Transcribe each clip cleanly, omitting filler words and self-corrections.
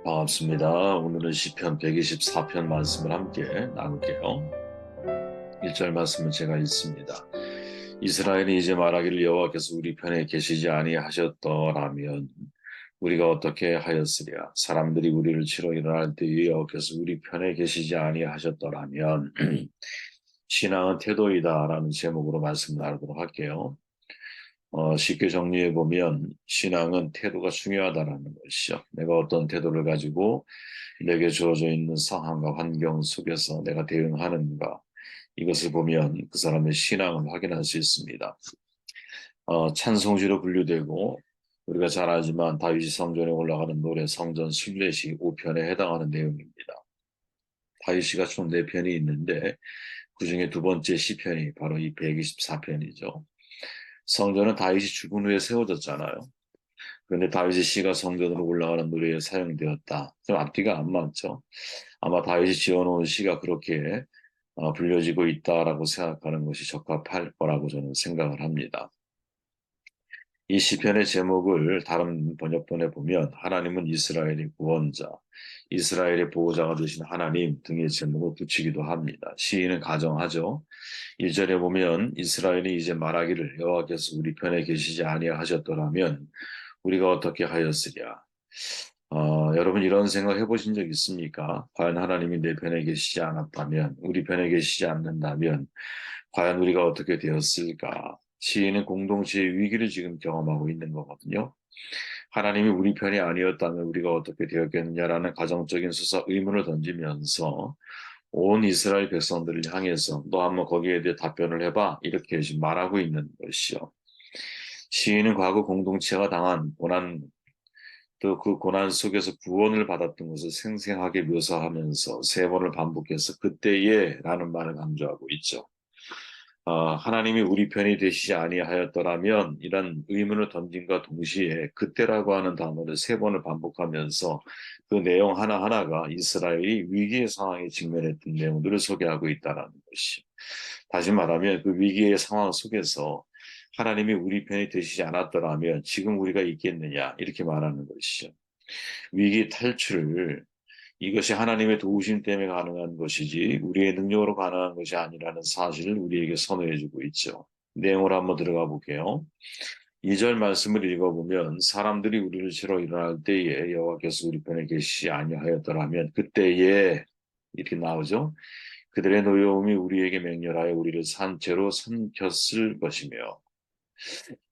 반갑습니다. 오늘은 시편 124편 말씀을 함께 나눌게요. 1절 말씀은 제가 읽습니다. 이스라엘이 이제 말하기를 여호와께서 우리 편에 계시지 아니하셨더라면 우리가 어떻게 하였으랴. 사람들이 우리를 치러 일어날 때에 여호와께서 우리 편에 계시지 아니하셨더라면 신앙은 태도이다라는 제목으로 말씀 나누도록 할게요. 쉽게 정리해 보면 신앙은 태도가 중요하다라는 것이죠. 내가 어떤 태도를 가지고 내게 주어져 있는 상황과 환경 속에서 내가 대응하는가, 이것을 보면 그 사람의 신앙을 확인할 수 있습니다. 찬송지로 분류되고 우리가 잘 알지만 다윗이 성전에 올라가는 노래 성전 순례시 5편에 해당하는 내용입니다. 다윗시가 총 4편이 있는데 그 중에 두 번째 시편이 바로 이 124편이죠. 성전은 다윗이 죽은 후에 세워졌잖아요. 그런데 다윗의 시가 성전으로 올라가는 노래에 사용되었다. 좀 앞뒤가 안 맞죠? 아마 다윗이 지어놓은 시가 그렇게 불려지고 있다라고 생각하는 것이 적합할 거라고 저는 생각을 합니다. 이 시편의 제목을 다른 번역본에 보면 하나님은 이스라엘의 구원자, 이스라엘의 보호자가 되신 하나님 등의 제목을 붙이기도 합니다. 시인은 가정하죠. 1절에 보면 이스라엘이 이제 말하기를 여호와께서 우리 편에 계시지 아니하셨더라면 우리가 어떻게 하였으랴. 여러분 이런 생각 해보신 적 있습니까? 과연 하나님이 내 편에 계시지 않았다면, 우리 편에 계시지 않는다면, 과연 우리가 어떻게 되었을까? 시인은 공동체의 위기를 지금 경험하고 있는 거거든요. 하나님이 우리 편이 아니었다면 우리가 어떻게 되었겠느냐라는 가정적인 수사 의문을 던지면서 온 이스라엘 백성들을 향해서 너 한번 거기에 대해 답변을 해봐. 이렇게 지금 말하고 있는 것이요. 시인은 과거 공동체가 당한 고난, 또 그 고난 속에서 구원을 받았던 것을 생생하게 묘사하면서 세 번을 반복해서 그때에 라는 말을 강조하고 있죠. 하나님이 우리 편이 되시지 아니하였더라면 이런 의문을 던짐과 동시에 그때라고 하는 단어를 세 번을 반복하면서 그 내용 하나하나가 이스라엘이 위기의 상황에 직면했던 내용들을 소개하고 있다는 것이. 다시 말하면 그 위기의 상황 속에서 하나님이 우리 편이 되시지 않았더라면 지금 우리가 있겠느냐 이렇게 말하는 것이죠. 위기 탈출을 이것이 하나님의 도우심 때문에 가능한 것이지 우리의 능력으로 가능한 것이 아니라는 사실을 우리에게 선언해주고 있죠. 내용을 한번 들어가 볼게요. 2절 말씀을 읽어보면 사람들이 우리를 치러 일어날 때에 여호와께서 우리 편에 계시지 아니하였더라면 그때에 이렇게 나오죠. 그들의 노여움이 우리에게 맹렬하여 우리를 산채로 삼켰을 것이며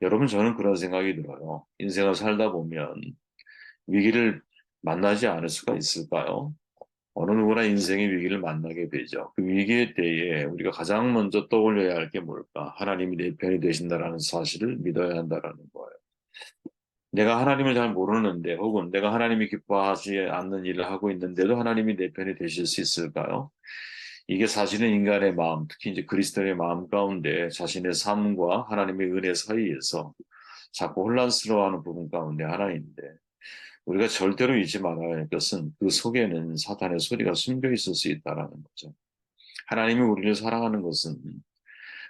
여러분 저는 그런 생각이 들어요. 인생을 살다 보면 위기를 만나지 않을 수가 있을까요? 어느 누구나 인생의 위기를 만나게 되죠. 그 위기의 때에 우리가 가장 먼저 떠올려야 할 게 뭘까? 하나님이 내 편이 되신다라는 사실을 믿어야 한다라는 거예요. 내가 하나님을 잘 모르는데 혹은 내가 하나님이 기뻐하지 않는 일을 하고 있는데도 하나님이 내 편이 되실 수 있을까요? 이게 사실은 인간의 마음, 특히 이제 그리스도의 마음 가운데 자신의 삶과 하나님의 은혜 사이에서 자꾸 혼란스러워하는 부분 가운데 하나인데 우리가 절대로 잊지 말아야 할 것은 그 속에는 사탄의 소리가 숨겨 있을 수 있다라는 거죠. 하나님이 우리를 사랑하는 것은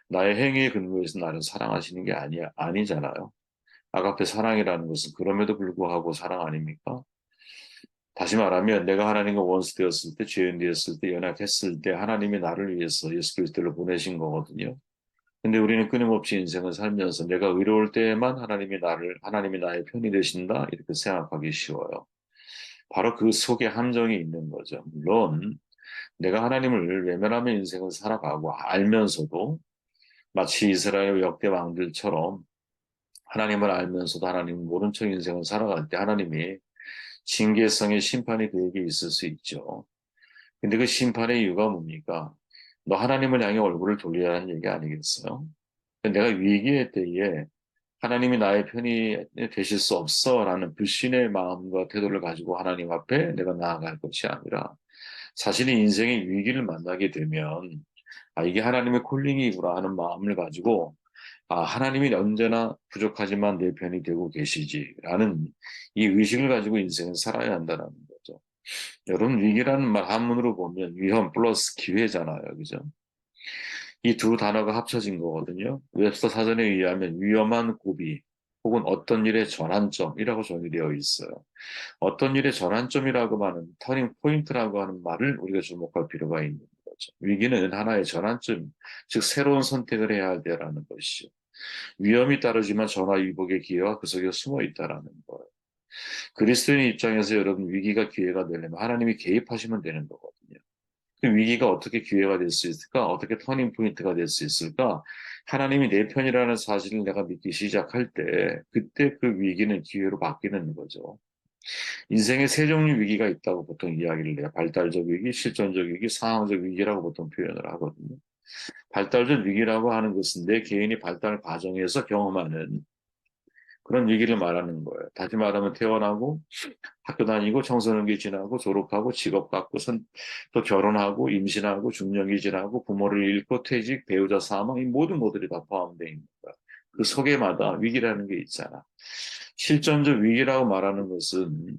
나의 행위에 근거해서 나를 사랑하시는 게 아니잖아요. 아가페 사랑이라는 것은 그럼에도 불구하고 사랑 아닙니까? 다시 말하면 내가 하나님과 원수 되었을 때, 죄인 되었을 때, 연약했을 때 하나님이 나를 위해서 예수 그리스도를 보내신 거거든요. 근데 우리는 끊임없이 인생을 살면서 내가 의로울 때에만 하나님이 나의 편이 되신다 이렇게 생각하기 쉬워요. 바로 그 속에 함정이 있는 거죠. 물론 내가 하나님을 외면하며 인생을 살아가고 알면서도 마치 이스라엘 역대 왕들처럼 하나님을 알면서도 하나님을 모른 척 인생을 살아갈 때 하나님이 징계성의 심판이 그에게 있을 수 있죠. 근데 그 심판의 이유가 뭡니까? 너 하나님을 향해 얼굴을 돌려야 하는 얘기 아니겠어요? 내가 위기의 때에 하나님이 나의 편이 되실 수 없어라는 불신의 마음과 태도를 가지고 하나님 앞에 내가 나아갈 것이 아니라 사실은 인생의 위기를 만나게 되면 이게 하나님의 콜링이구나 하는 마음을 가지고 하나님이 언제나 부족하지만 내 편이 되고 계시지라는 이 의식을 가지고 인생을 살아야 한다는 거죠. 여러분 위기라는 말 한문으로 보면 위험 플러스 기회잖아요. 그죠? 이 두 단어가 합쳐진 거거든요. 웹스터 사전에 의하면 위험한 고비, 혹은 어떤 일의 전환점이라고 정의되어 있어요. 어떤 일의 전환점이라고 하는 터닝 포인트라고 하는 말을 우리가 주목할 필요가 있는 거죠. 위기는 하나의 전환점, 즉 새로운 선택을 해야 할 때라는 것이죠. 위험이 따르지만 전화위복의 기회가 그 속에 숨어 있다라는 거예요. 그리스도인 입장에서 여러분 위기가 기회가 되려면 하나님이 개입하시면 되는 거거든요. 그 위기가 어떻게 기회가 될 수 있을까? 어떻게 터닝 포인트가 될 수 있을까? 하나님이 내 편이라는 사실을 내가 믿기 시작할 때 그때 그 위기는 기회로 바뀌는 거죠. 인생에 세 종류 위기가 있다고 보통 이야기를 해요. 발달적 위기, 실존적 위기, 상황적 위기라고 보통 표현을 하거든요. 발달적 위기라고 하는 것은 내 개인이 발달 과정에서 경험하는 그런 위기를 말하는 거예요. 다시 말하면 태어나고 학교 다니고 청소년기 지나고 졸업하고 직업 갖고 또 결혼하고 임신하고 중년기 지나고 부모를 잃고 퇴직, 배우자 사망 이 모든 것들이 다 포함되어 있는 거야. 그 속에마다 위기라는 게 있잖아. 실존적 위기라고 말하는 것은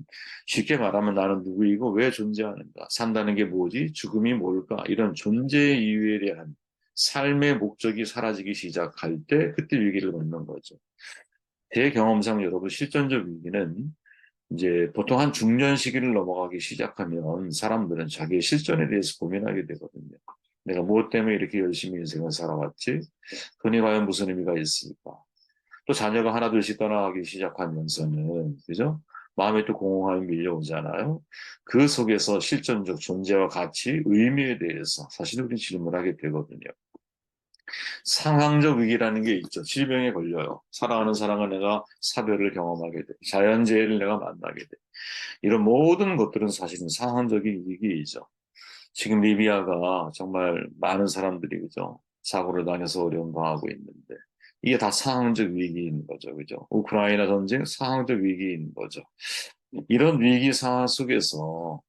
쉽게 말하면 나는 누구이고 왜 존재하는가? 산다는 게 뭐지? 죽음이 뭘까? 이런 존재 이유에 대한 삶의 목적이 사라지기 시작할 때 그때 위기를 맞는 거죠. 제 경험상 여러분 실존적 위기는 이제 보통 한 중년 시기를 넘어가기 시작하면 사람들은 자기의 실존에 대해서 고민하게 되거든요. 내가 무엇 때문에 이렇게 열심히 인생을 살아왔지? 돈이 과연 무슨 의미가 있을까? 또 자녀가 하나둘씩 떠나가기 시작하면서는, 그죠? 마음에 또 공허함이 밀려오잖아요. 그 속에서 실존적 존재와 가치, 의미에 대해서 사실 우리 질문하게 되거든요. 상황적 위기라는 게 있죠. 질병에 걸려요. 사랑하는 사람과 내가 사별을 경험하게 돼. 자연재해를 내가 만나게 돼. 이런 모든 것들은 사실은 상황적인 위기이죠. 지금 리비아가 정말 많은 사람들이 그죠 사고를 당해서 어려움 당하고 있는데 이게 다 상황적 위기인 거죠, 그죠? 우크라이나 전쟁 상황적 위기인 거죠. 이런 위기 상황 속에서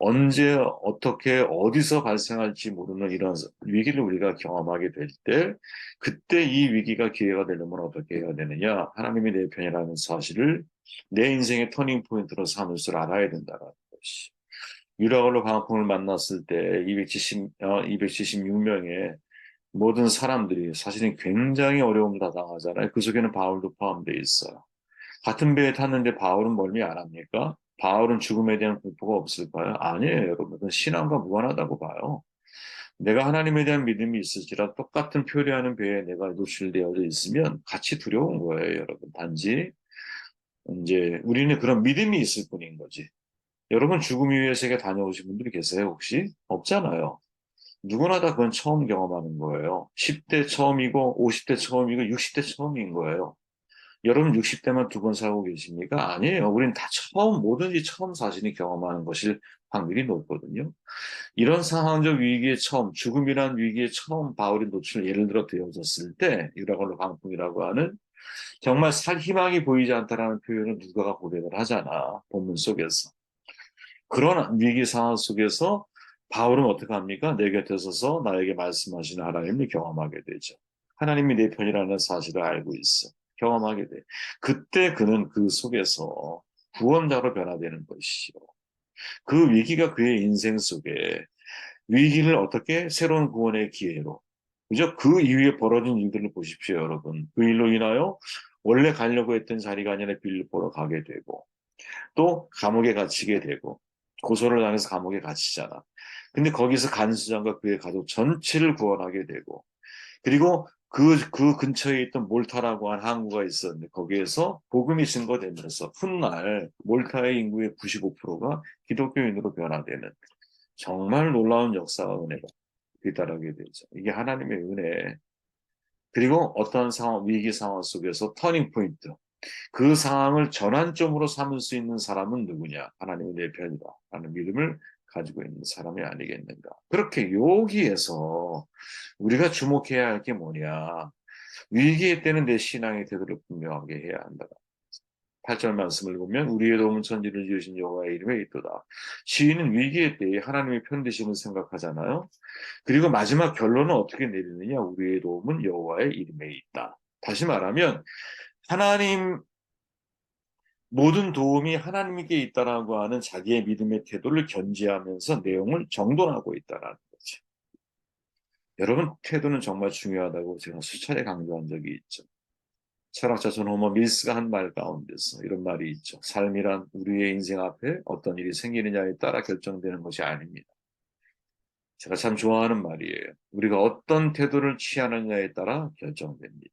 언제 어떻게 어디서 발생할지 모르는 이런 위기를 우리가 경험하게 될 때 그때 이 위기가 기회가 되려면 어떻게 해야 되느냐? 하나님이 내 편이라는 사실을 내 인생의 터닝 포인트로 삼을 줄 알아야 된다는 것이. 유라굴로 강학풍을 만났을 때 276명의 모든 사람들이 사실은 굉장히 어려움을 다 당하잖아요. 그 속에는 바울도 포함되어 있어요. 같은 배에 탔는데 바울은 멀미 안 합니까? 바울은 죽음에 대한 공포가 없을까요? 아니에요, 여러분. 그건 신앙과 무관하다고 봐요. 내가 하나님에 대한 믿음이 있을지라 똑같은 표류하는 배에 내가 노출되어 있으면 같이 두려운 거예요, 여러분. 단지 이제 우리는 그런 믿음이 있을 뿐인 거지. 여러분 죽음 이후의 세계 다녀오신 분들이 계세요, 혹시? 없잖아요. 누구나 다 그건 처음 경험하는 거예요. 10대 처음이고 50대 처음이고 60대 처음인 거예요. 여러분 60대만 두 번 살고 계십니까? 아니에요. 우린 다 처음, 뭐든지 처음 자신이 경험하는 것일 확률이 높거든요. 이런 상황적 위기에 처음, 죽음이란 위기에 처음 바울이 예를 들어 되어졌을 때, 유라굴로 강풍이라고 하는 정말 살 희망이 보이지 않다라는 표현을 누가가 고백을 하잖아. 본문 속에서. 그런 위기 상황 속에서 바울은 어떻게 합니까? 내 곁에 서서 나에게 말씀하시는 하나님을 경험하게 되죠. 하나님이 내 편이라는 사실을 알고 있어. 경험하게 돼. 그때 그는 그 속에서 구원자로 변화되는 것이죠. 그 위기가 그의 인생 속에 위기를 어떻게 새로운 구원의 기회로 그죠? 그 이후에 벌어진 일들을 보십시오, 여러분. 그 일로 인하여 원래 가려고 했던 자리가 아니라 빌립보로 가게 되고 또 감옥에 갇히게 되고 고소를 당해서 감옥에 갇히잖아. 근데 거기서 간수장과 그의 가족 전체를 구원하게 되고 그리고 그 근처에 있던 몰타라고 한 항구가 있었는데 거기에서 복음이 증거되면서 훗날 몰타의 인구의 95%가 기독교인으로 변화되는 정말 놀라운 역사와 은혜가 뒤따르게 되죠. 이게 하나님의 은혜. 그리고 어떤 상황, 위기 상황 속에서 터닝 포인트. 그 상황을 전환점으로 삼을 수 있는 사람은 누구냐? 하나님의 내 편이다. 라는 믿음을 가지고 있는 사람이 아니겠는가. 그렇게 여기에서 우리가 주목해야 할 게 뭐냐? 위기의 때는 내 신앙의 태도를 분명하게 해야 한다. 8절 말씀을 보면 우리의 도움은 천지를 지으신 여호와의 이름에 있도다. 시인은 위기의 때에 하나님의 편되심을 생각하잖아요. 그리고 마지막 결론은 어떻게 내리느냐? 우리의 도움은 여호와의 이름에 있다. 다시 말하면 하나님 모든 도움이 하나님께 있다라고 하는 자기의 믿음의 태도를 견지하면서 내용을 정돈하고 있다라는 거죠. 여러분 태도는 정말 중요하다고 제가 수차례 강조한 적이 있죠. 철학자 존 호머 밀스가 한 말 가운데서 이런 말이 있죠. 삶이란 우리의 인생 앞에 어떤 일이 생기느냐에 따라 결정되는 것이 아닙니다. 제가 참 좋아하는 말이에요. 우리가 어떤 태도를 취하느냐에 따라 결정됩니다.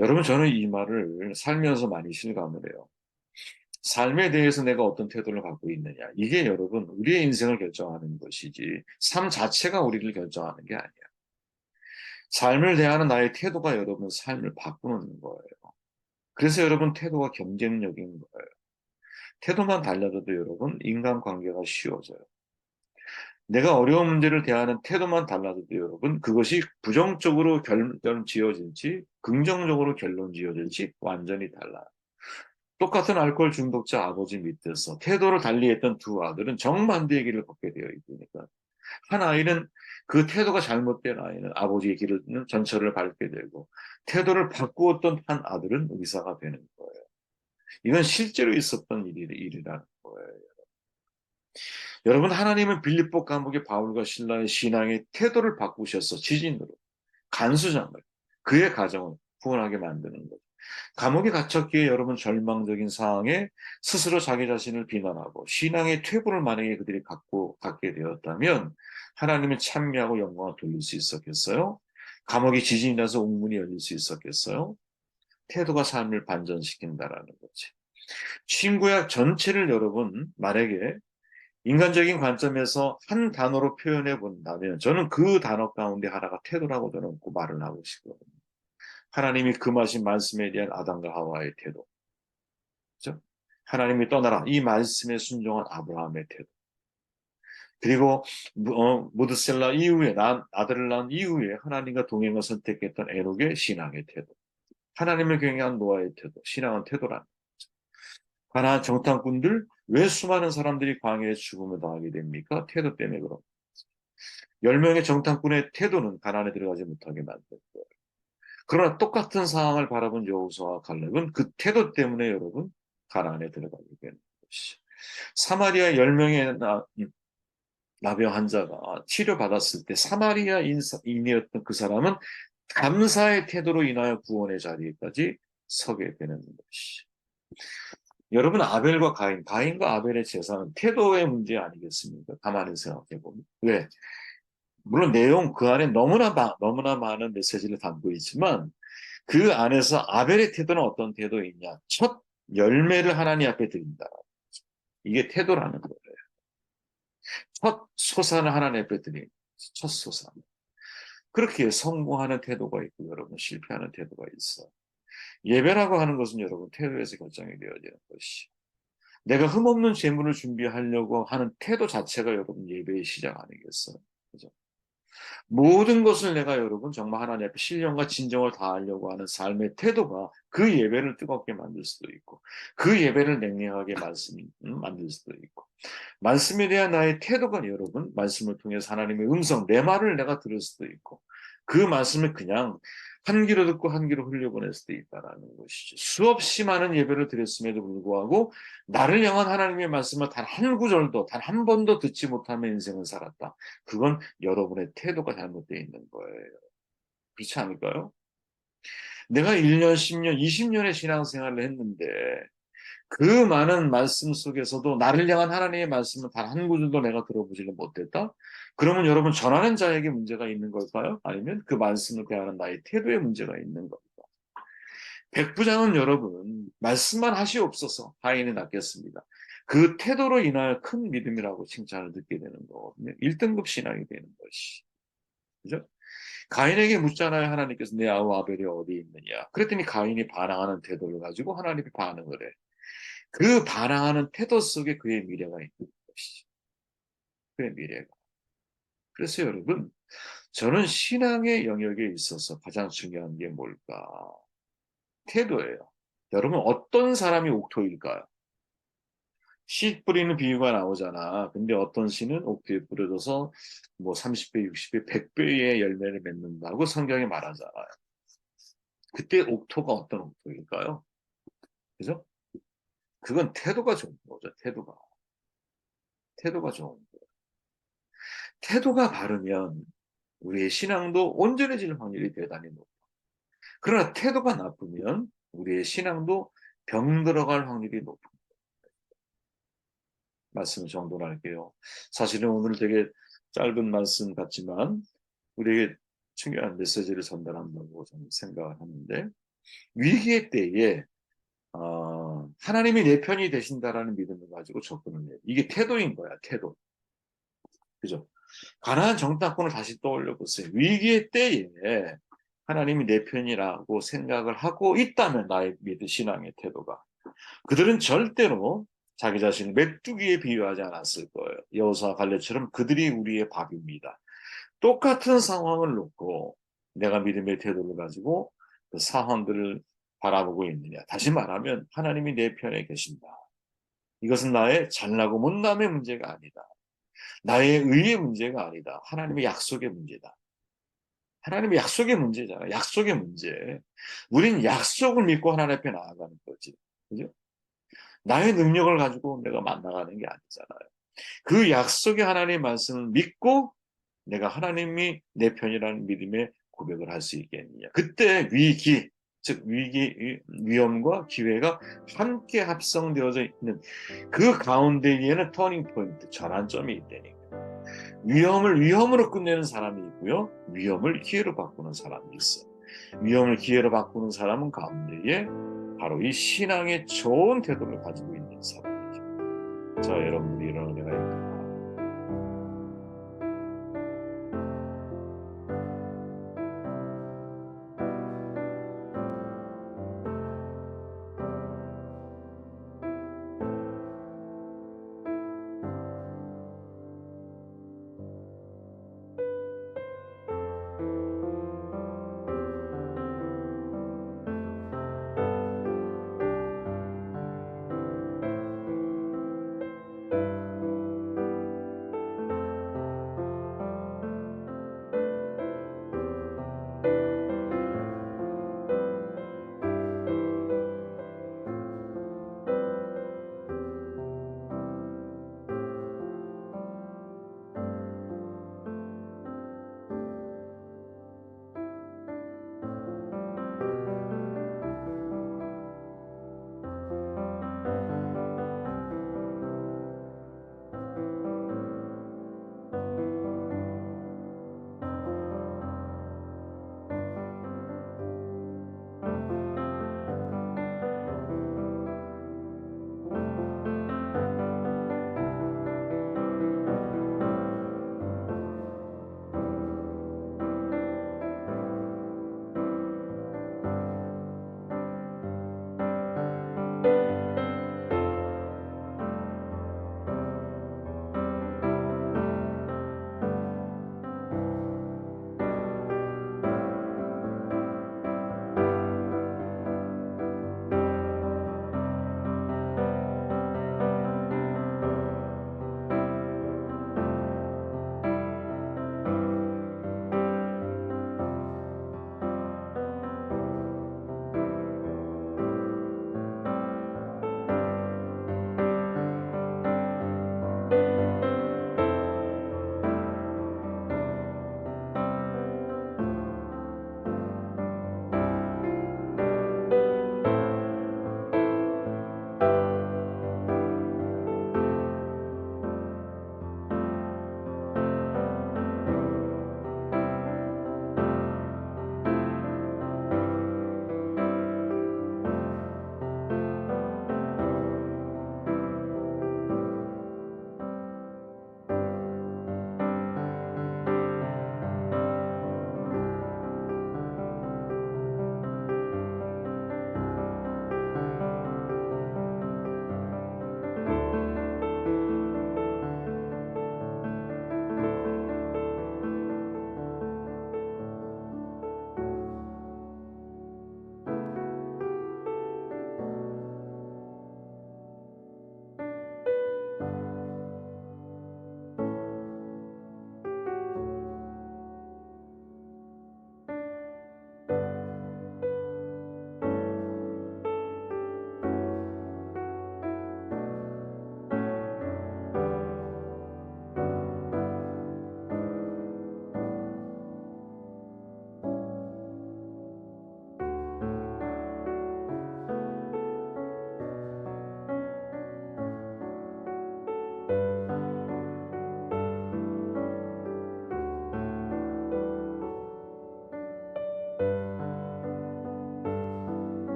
여러분, 저는 이 말을 살면서 많이 실감을 해요. 삶에 대해서 내가 어떤 태도를 갖고 있느냐. 이게 여러분, 우리의 인생을 결정하는 것이지, 삶 자체가 우리를 결정하는 게 아니야. 삶을 대하는 나의 태도가 여러분, 삶을 바꾸는 거예요. 그래서 여러분, 태도가 경쟁력인 거예요. 태도만 달라져도 여러분, 인간관계가 쉬워져요. 내가 어려운 문제를 대하는 태도만 달라져도 여러분, 그것이 부정적으로 결론 지어질지, 긍정적으로 결론 지어질지 완전히 달라요. 똑같은 알코올 중독자 아버지 밑에서 태도를 달리했던 두 아들은 정반대의 길을 걷게 되어 있으니까 한 아이는 그 태도가 잘못된 아이는 아버지의 길을 전철을 밟게 되고 태도를 바꾸었던 한 아들은 의사가 되는 거예요. 이건 실제로 있었던 일이라는 거예요. 여러분, 하나님은 빌립보 감옥의 바울과 신라의 신앙의 태도를 바꾸셔서 지진으로 간수장을 그의 가정을 구원하게 만드는 거죠. 감옥에 갇혔기에 여러분 절망적인 상황에 스스로 자기 자신을 비난하고 신앙의 퇴보를 만약에 그들이 갖게 되었다면 하나님을 찬미하고 영광을 돌릴 수 있었겠어요? 감옥이 지진이 나서 옥문이 열릴 수 있었겠어요? 태도가 삶을 반전시킨다라는 거지. 신구약 전체를 여러분 만약에 인간적인 관점에서 한 단어로 표현해 본다면 저는 그 단어 가운데 하나가 태도라고 저는 꼭 말을 하고 싶거든요. 하나님이 금하신 말씀에 대한 아담과 하와의 태도. 그죠? 하나님이 떠나라. 이 말씀에 순종한 아브라함의 태도. 그리고 무드셀라 이후에 아들을 낳은 이후에 하나님과 동행을 선택했던 에녹의 신앙의 태도. 하나님을 경외한 노아의 태도. 신앙은 태도라는 거죠. 가나안 정탐꾼들 왜 수많은 사람들이 광야에 죽음을 당하게 됩니까? 태도 때문에 그런. 10명의 정탐꾼의 태도는 가나안에 들어가지 못하게 만들고요. 그러나 똑같은 상황을 바라본 여호수아와 갈렙은 그 태도 때문에 여러분 가나안에 들어가게 되는 것이죠. 사마리아 10명의 나병 환자가 치료받았을 때 사마리아인이었던 그 사람은 감사의 태도로 인하여 구원의 자리에까지 서게 되는 것이죠. 여러분, 아벨과 가인과 아벨의 제사는 태도의 문제 아니겠습니까? 가만히 생각해 보면. 왜? 물론 내용 그 안에 너무나 많은 메시지를 담고 있지만 그 안에서 아벨의 태도는 어떤 태도이냐? 첫 열매를 하나님 앞에 드린다. 이게 태도라는 거예요. 첫 소산을 하나님 앞에 드린 첫 소산. 그렇게 성공하는 태도가 있고 여러분 실패하는 태도가 있어. 예배라고 하는 것은 여러분 태도에서 결정이 되어지는 것이. 내가 흠없는 재물을 준비하려고 하는 태도 자체가 여러분 예배의 시작 아니겠어요? 그죠? 모든 것을 내가 여러분 정말 하나님 앞에 신령과 진정을 다하려고 하는 삶의 태도가 그 예배를 뜨겁게 만들 수도 있고 그 예배를 냉랭하게 만들 수도 있고 말씀에 대한 나의 태도가 여러분 말씀을 통해서 하나님의 음성 내 말을 내가 들을 수도 있고 그 말씀을 그냥 한 귀로 듣고 한 귀로 흘려보낼 수도 있다라는 것이죠. 수없이 많은 예배를 드렸음에도 불구하고 나를 향한 하나님의 말씀을 단 한 구절도 단 한 번도 듣지 못하며 인생을 살았다. 그건 여러분의 태도가 잘못되어 있는 거예요. 그렇지 않을까요? 내가 1년, 10년, 20년의 신앙생활을 했는데 그 많은 말씀 속에서도 나를 향한 하나님의 말씀을 단 한 구절도 내가 들어보지를 못했다? 그러면 여러분 전하는 자에게 문제가 있는 걸까요? 아니면 그 말씀을 대하는 나의 태도에 문제가 있는 걸까요? 백부장은 여러분 말씀만 하시옵소서 하인이 낫겠습니다. 그 태도로 인하여 큰 믿음이라고 칭찬을 듣게 되는 거거든요. 1등급 신앙이 되는 것이. 그죠? 가인에게 묻잖아요. 하나님께서 내 아우 아벨이 어디 있느냐. 그랬더니 가인이 반항하는 태도를 가지고 하나님이 반응을 해. 그 반항하는 태도 속에 그의 미래가 있는 것이죠. 그의 미래가. 그래서 여러분, 저는 신앙의 영역에 있어서 가장 중요한 게 뭘까? 태도예요. 여러분, 어떤 사람이 옥토일까요? 씨 뿌리는 비유가 나오잖아. 근데 어떤 씨는 옥토에 뿌려져서 뭐 30배, 60배, 100배의 열매를 맺는다고 성경이 말하잖아요. 그때 옥토가 어떤 옥토일까요? 그죠? 그건 태도가 좋은 거죠. 태도가. 태도가 좋은 거예요. 태도가 바르면 우리의 신앙도 온전해질 확률이 대단히 높아요. 그러나 태도가 나쁘면 우리의 신앙도 병들어갈 확률이 높은 말씀을 정돈할게요. 사실은 오늘 되게 짧은 말씀 같지만 우리에게 중요한 메시지를 전달한다고 저는 생각을 하는데, 위기의 때에 하나님이 내 편이 되신다라는 믿음을 가지고 접근을 해요. 이게 태도인 거야, 태도. 그죠? 가나안 정탐꾼을 다시 떠올려 보세요. 위기의 때에 하나님이 내 편이라고 생각을 하고 있다면, 나의 믿음 신앙의 태도가, 그들은 절대로 자기 자신을 메뚜기에 비유하지 않았을 거예요. 여호수아 갈렙처럼 그들이 우리의 밥입니다. 똑같은 상황을 놓고 내가 믿음의 태도를 가지고 그 상황들을 바라보고 있느냐. 다시 말하면 하나님이 내 편에 계신다. 이것은 나의 잘나고 못남의 문제가 아니다. 나의 의의 문제가 아니다. 하나님의 약속의 문제다. 하나님의 약속의 문제잖아. 약속의 문제. 우린 약속을 믿고 하나님 앞에 나아가는 거지. 그죠? 나의 능력을 가지고 내가 만나가는 게 아니잖아요. 그 약속의 하나님의 말씀을 믿고 내가 하나님이 내 편이라는 믿음의 고백을 할 수 있겠느냐. 그때 위기, 즉 위험과 기회가 함께 합성되어져 있는 그 가운데에는 터닝 포인트, 전환점이 있다니까. 위험을 위험으로 끝내는 사람이 있고요. 위험을 기회로 바꾸는 사람이 있어요. 위험을 기회로 바꾸는 사람은 가운데에 바로 이 신앙의 좋은 태도를 가지고 있는 사람이죠. 자, 여러분들이 이런 은혜가